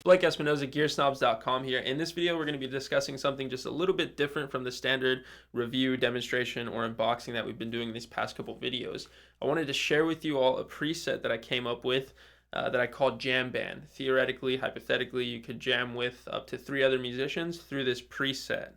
Blake Espinoza, GearSnobs.com here. In this video, we're going to be discussing something just a little bit different from the standard review, demonstration, or unboxing that we've been doing these past couple videos. I wanted to share with you all a preset that I came up with that I call Jam Band. Theoretically, hypothetically, you could jam with up to 3 other musicians through this preset.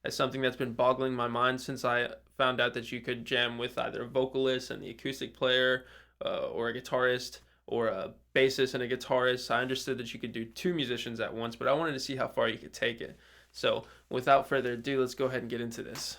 That's something that's been boggling my mind since I found out that you could jam with either a vocalist and the acoustic player or a guitarist, or a bassist and a guitarist. I understood that you could do 2 musicians at once, but I wanted to see how far you could take it. So without further ado, let's go ahead and get into this.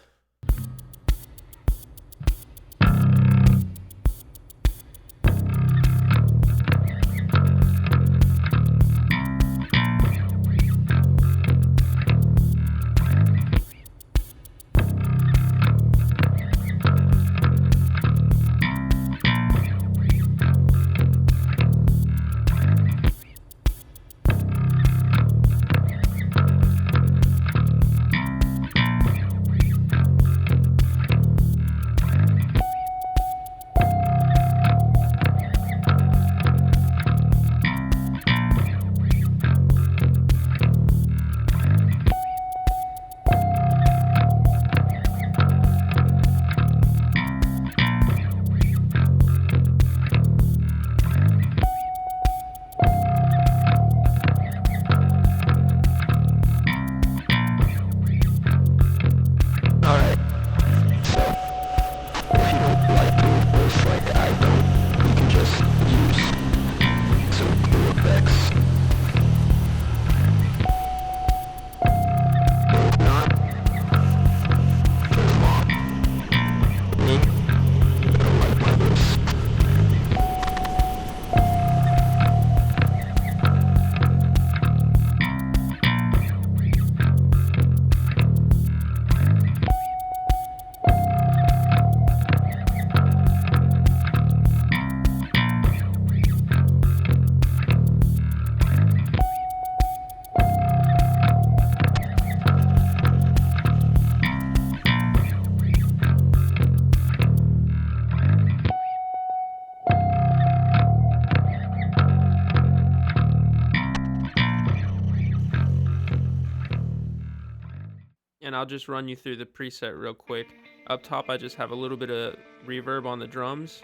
And I'll just run you through the preset real quick. Up top, I just have a little bit of reverb on the drums.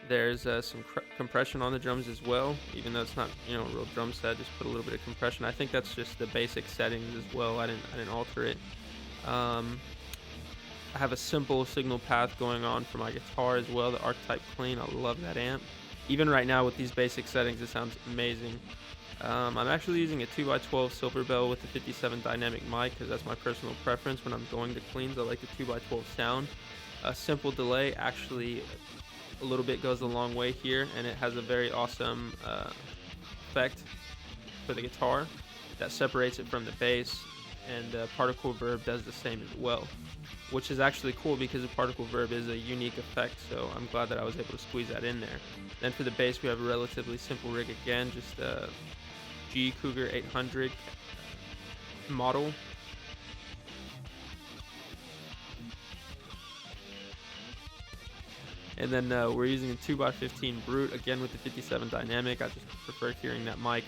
There's some compression on the drums as well, even though it's not, a real drum set. Just put a little bit of compression. I think that's just the basic settings as well. I didn't alter it. I have a simple signal path going on for my guitar as well, the Archetype Clean. I love that amp. Even right now with these basic settings, it sounds amazing. I'm actually using a 2x12 Silver Bell with the 57 dynamic mic because that's my personal preference when I'm going to cleans. I like the 2x12 sound. A simple delay actually a little bit goes a long way here, and it has a very awesome effect for the guitar that separates it from the bass, and particle verb does the same as well, which is actually cool because the particle verb is a unique effect, so I'm glad that I was able to squeeze that in there. Then for the bass, we have a relatively simple rig again, just a G Cougar 800 model. And then we're using a 2x15 Brute, again with the 57 dynamic. I just prefer hearing that mic.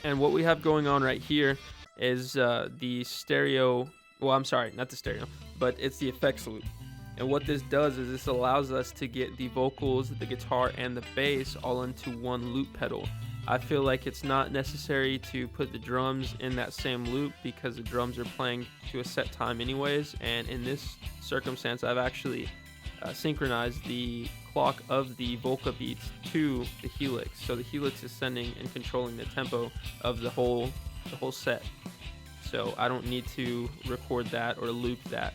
And what we have going on right here is the stereo, well, I'm sorry, not the stereo, but it's the effects loop. And what this does is this allows us to get the vocals, the guitar, and the bass all into one loop pedal. I feel like it's not necessary to put the drums in that same loop because the drums are playing to a set time anyways, and in this circumstance I've actually synchronized the clock of the Volca beats to the Helix, so the Helix is sending and controlling the tempo of the whole set, so I don't need to record that or loop that.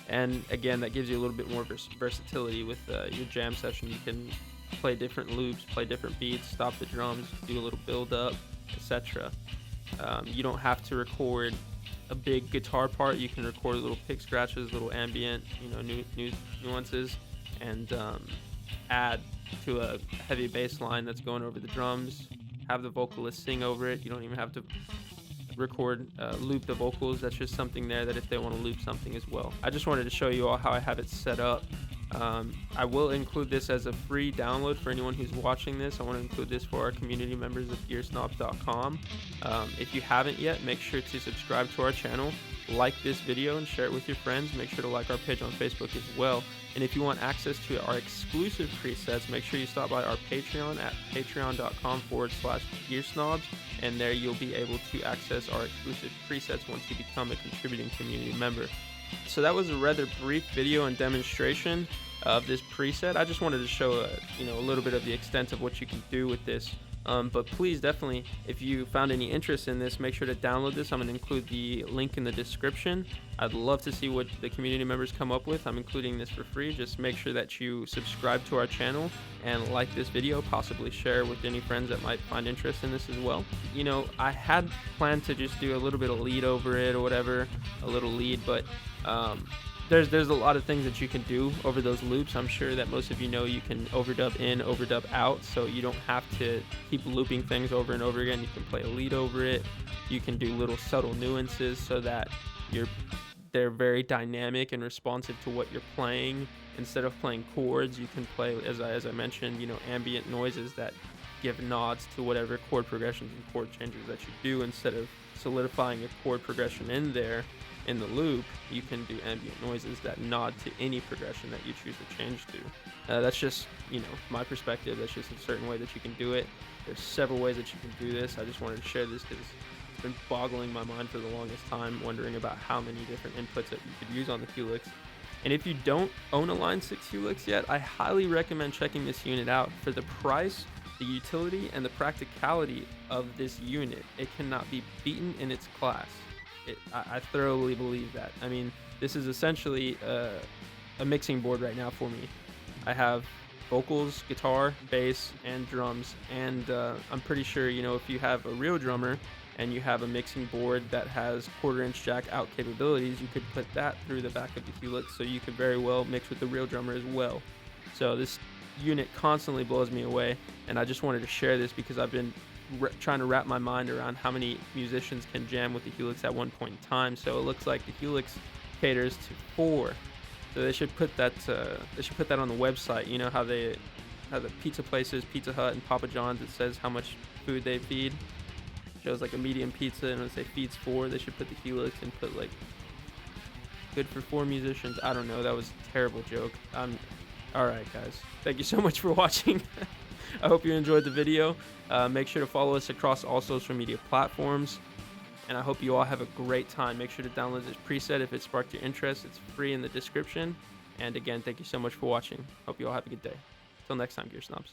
And again, that gives you a little bit more versatility with your jam session. You can play different loops, play different beats, stop the drums, do a little build up, etc. You don't have to record a big guitar part. You can record little pick scratches, little ambient, new nuances, and add to a heavy bass line that's going over the drums. Have the vocalist sing over it. You don't even have to record, loop the vocals. That's just something there that if they want to loop something as well. I just wanted to show you all how I have it set up. I will include this as a free download for anyone who's watching this. I want to include this for our community members of gearsnobs.com. If you haven't yet, make sure to subscribe to our channel, like this video, and share it with your friends. Make sure to like our page on Facebook as well. And if you want access to our exclusive presets, make sure you stop by our Patreon at patreon.com/gearsnobs, and there you'll be able to access our exclusive presets once you become a contributing community member. So that was a rather brief video and demonstration of this preset. I just wanted to show a little bit of the extent of what you can do with this. But please, definitely, if you found any interest in this, make sure to download this. I'm going to include the link in the description. I'd love to see what the community members come up with. I'm including this for free. Just make sure that you subscribe to our channel and like this video, possibly share with any friends that might find interest in this as well. I had planned to just do a little bit of lead over it or whatever, a little lead, but there's a lot of things that you can do over those loops. I'm sure that most of you know you can overdub in, overdub out, so you don't have to keep looping things over and over again. You can play a lead over it. You can do little subtle nuances so that they're very dynamic and responsive to what you're playing. Instead of playing chords, you can play, as I mentioned, ambient noises that give nods to whatever chord progressions and chord changes that you do. Instead of solidifying a chord progression in there in the loop, you can do ambient noises that nod to any progression that you choose to change to. That's just my perspective. That's just a certain way that you can do it. There's several ways that you can do this. I just wanted to share this because it's been boggling my mind for the longest time, wondering about how many different inputs that you could use on the Helix. And if you don't own a Line 6 Helix yet, I highly recommend checking this unit out. For the price, the utility, and the practicality of this unit, it cannot be beaten in its class. I thoroughly believe that. I mean, this is essentially a mixing board right now for me. I have vocals, guitar, bass, and drums, and I'm pretty sure, if you have a real drummer and you have a mixing board that has 1/4-inch jack out capabilities, you could put that through the back of the Helix, so you could very well mix with the real drummer as well. So this unit constantly blows me away, and I just wanted to share this because I've been trying to wrap my mind around how many musicians can jam with the Helix at one point in time. So it looks like the Helix caters to 4. So they should put that on the website. You know how the pizza places, Pizza Hut and Papa John's, it says how much food they feed. It shows like a medium pizza, and when they say feeds 4, they should put the Helix and put like good for 4 musicians. I don't know, that was a terrible joke. Alright guys, thank you so much for watching. I hope you enjoyed the video. Make sure to follow us across all social media platforms, and I hope you all have a great time. Make sure to download this preset if it sparked your interest. It's free in the description. And again, thank you so much for watching. Hope you all have a good day. Till next time, Gear Snobs.